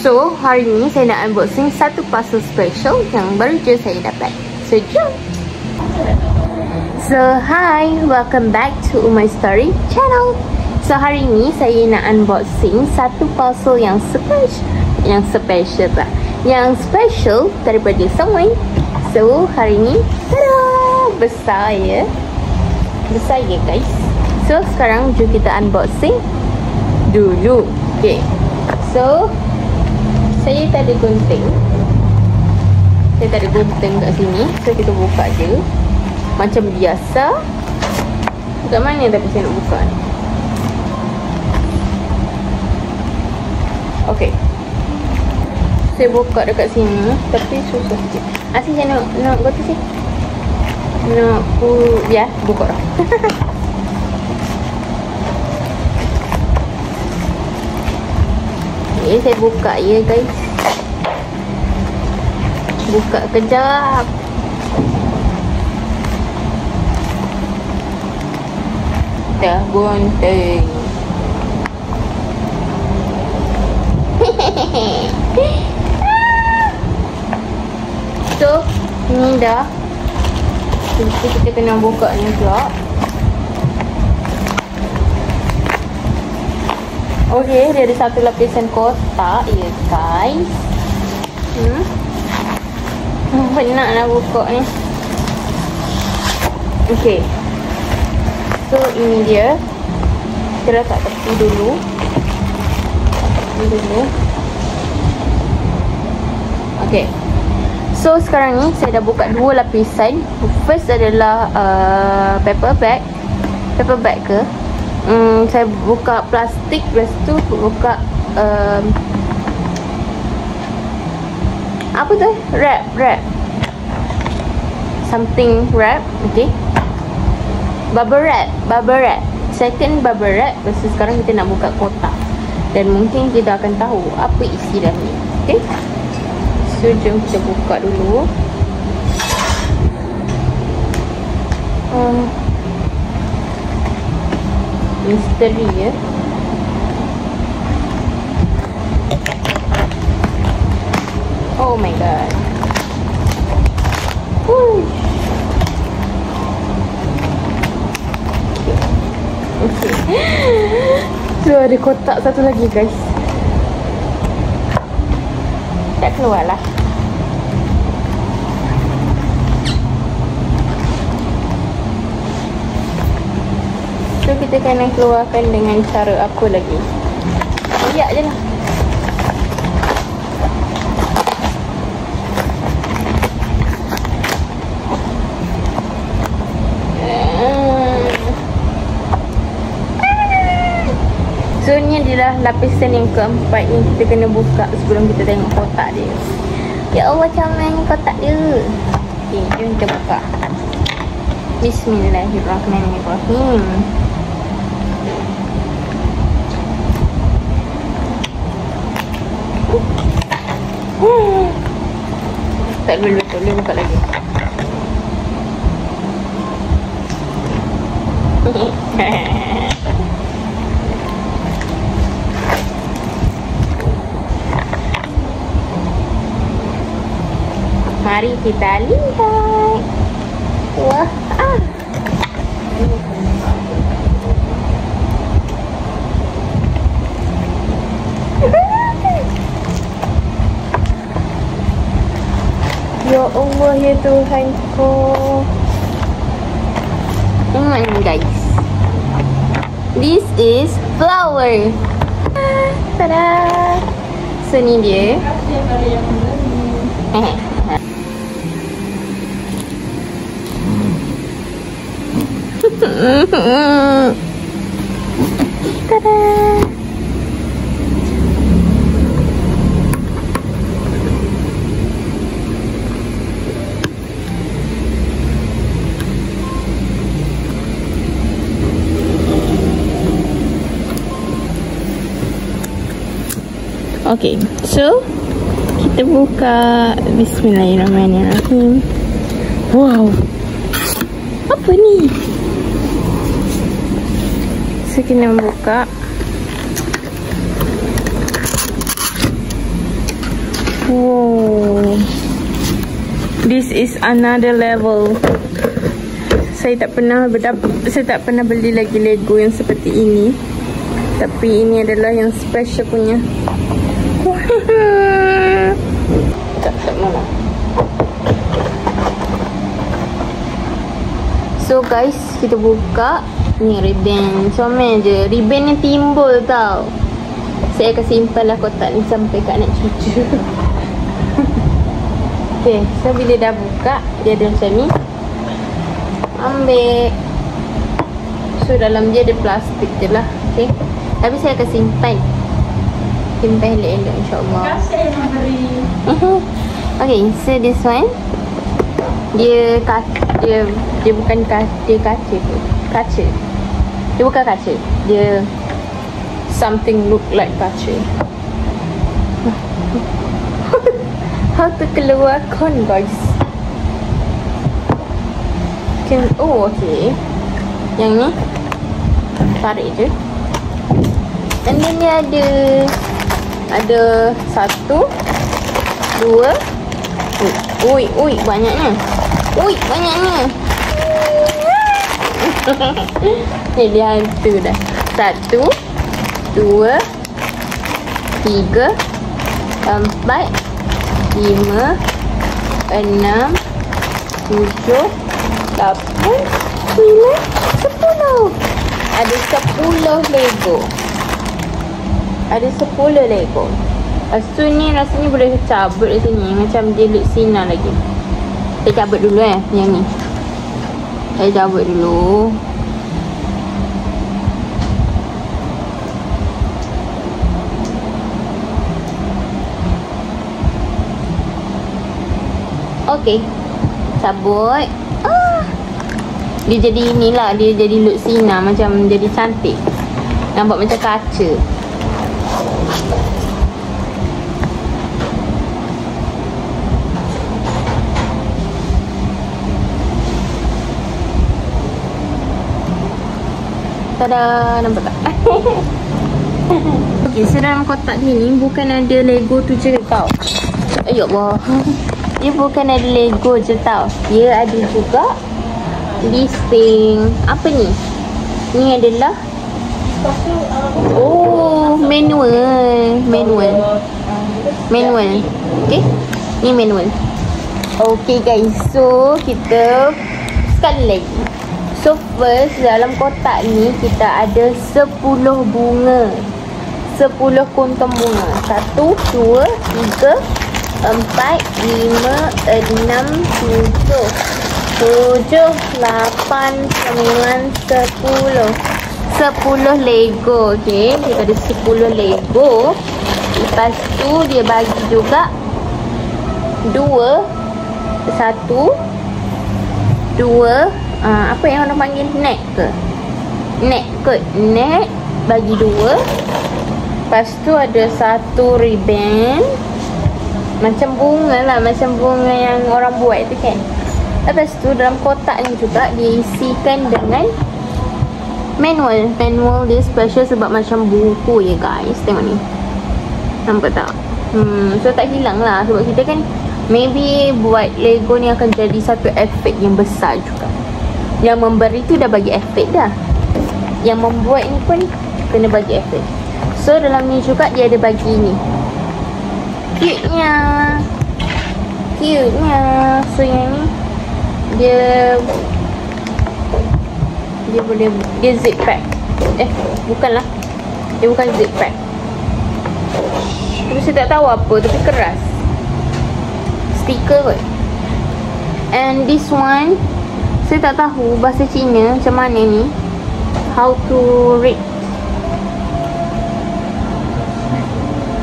So, hari ni saya nak unboxing satu parcel special yang baru je saya dapat. So, jom! So, hi! Welcome back to Umay Story channel. So, hari ni saya nak unboxing satu parcel yang special daripada Someone. So, hari ni, tada! Besar ya guys. So, sekarang jom kita unboxing dulu. Okay. So, saya tak ada gunting. Kat sini. So, kita buka je macam biasa. Kat mana tapi saya nak buka ni? Okay, saya buka dekat sini tapi susah sikit. Asyik saya nak buat tu sih. Ya, buka dah. Okay, saya buka ya guys. Buka kejap. Dah gunting. So, ni dah. Jadi kita kena buka ni pula. Okay, dia ada satu lapisan kotak ya guys. Penat nak buka ni. Okay. So, ini dia. Kita letak tepi dulu. Okay. So, sekarang ni saya dah buka dua lapisan. First adalah paper bag ke. Saya buka plastik. Lepas tu buka apa tu? Wrap. Something wrap. Okay. Bubble wrap. Second bubble wrap. Lepas tu sekarang kita nak buka kotak. Dan mungkin kita akan tahu apa isi dalam ni. Okay. So, jom kita buka dulu. Misteri ya. Oh my god. Okay. So, ada kotak satu lagi guys. Tak keluar lah. So, kita kena keluarkan dengan cara apa lagi? Koyak je lah. So, ni adalah lapisan yang keempat yang kita kena buka sebelum kita tengok kotak dia. Ya Allah, macam mana kotak dia? Okay, jom kita buka. Bismillahirrahmanirrahim. Tak boleh buka lagi. Mari kita lihat. Wah, ya Allah ya Tuhanku. Tengok ni guys. This is flower. Tada. So, ni dia. Tada. Okay, so kita buka. Bismillahirrahmanirrahim. Wow, apa ni? So, kena buka. is another level. Saya tak pernah beli lagi Lego yang seperti ini. Tapi ini adalah yang special punya. Tak mana. So guys, kita buka. Ni ribbon. Comel je. Ribbon ni timbul tau. Saya akan simpan lah kotak ni sampai kat anak cucu. Okay, so bila dah buka, dia ada macam ni. Ambil. So dalam dia ada plastik je lah. Okay, tapi saya akan simpan. Simpan elok-elok insyaAllah. Terima kasih yang memberi. Okay, so this one dia bukan kaca tu. Kaca. Dia bukan kaca. Dia something look like kaca. How to keluarkan guys. Oh okay. Yang ni tarik je. And then dia ada 1 2. Ui banyaknya. Ni dia hantu dah. 1 2 3 4 5 6 7 8 9 10. Ada 10 Lego. Ada 10 Lego. Lepas tu ni rasanya boleh cabut di sini. Macam dia look sinar lagi. Saya cabut dulu yang ni. Saya cabut dulu. Okay, cabut. Dia jadi inilah. Dia jadi look sinar. Macam jadi cantik. Nampak macam kaca. Tada, nampak tak? Okay, so dalam kotak ni bukan ada Lego tu je tau. Ya Allah. Dia bukan ada Lego je tau. Dia ada juga listing. Apa ni? Ni adalah manual. Okay, ni manual. Okay guys, so kita sekali lagi. So first, dalam kotak ni kita ada 10 bunga. 10 kuntum bunga. 1, 2, 3, 4, 5, 6, 7, 8, 9, 10. 10 Lego. Okay, kita ada 10 Lego. Lepas tu dia bagi juga 2, 1, 2. Apa yang orang panggil net ke? Net bagi 2. Lepas tu ada 1 ribbon. Macam bunga lah. Macam bunga yang orang buat tu kan. Lepas tu dalam kotak ni juga diisikan dengan manual. Manual dia special sebab macam buku je guys. Tengok ni. Nampak tak? So tak hilang lah. Sebab kita kan maybe buat Lego ni akan jadi satu efek yang besar juga. Yang memberi tu dah bagi efek dah. Yang membuat ni pun kena bagi efek. So dalam ni juga dia ada bagi ni. Cute-nya. So yang ni dia boleh, dia zip pack. Bukanlah. Dia bukan zip pack. Tapi saya tak tahu apa, tapi keras. Stiker kot. And this one, saya tak tahu bahasa Cina macam mana ni. How to read.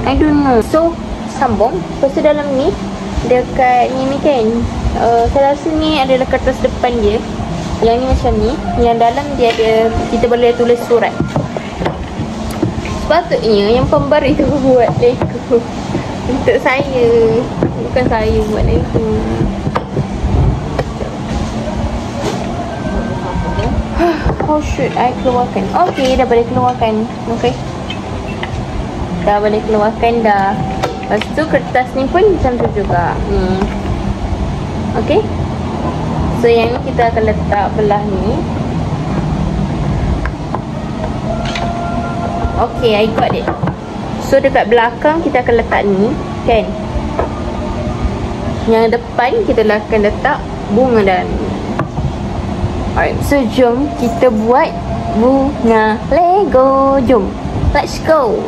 I don't know. So, sambung. Lepas tu dalam ni, dekat ni kan, saya rasa ni adalah kertas depan dia. Yang ni macam ni. Yang dalam dia ada, kita boleh tulis surat. Sepatutnya yang pemberi tu buat Lego untuk saya. Bukan saya buat Lego. How should I keluarkan? Okay, dah boleh keluarkan. Okay, dah boleh keluarkan dah. Lepas tu kertas ni pun macam tu juga. Ni Okay. So yang ni kita akan letak belah ni. Okay, I got it. So dekat belakang kita akan letak ni, kan? Yang depan kita akan letak bunga dalam ni. Alright, so jom kita buat bunga Lego. Jom, let's go.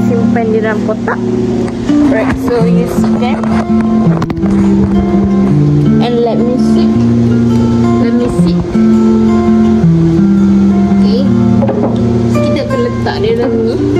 simpan di dalam kotak. Right, so you sit there and let me see. Okay, so kita akan letak di dalam ni.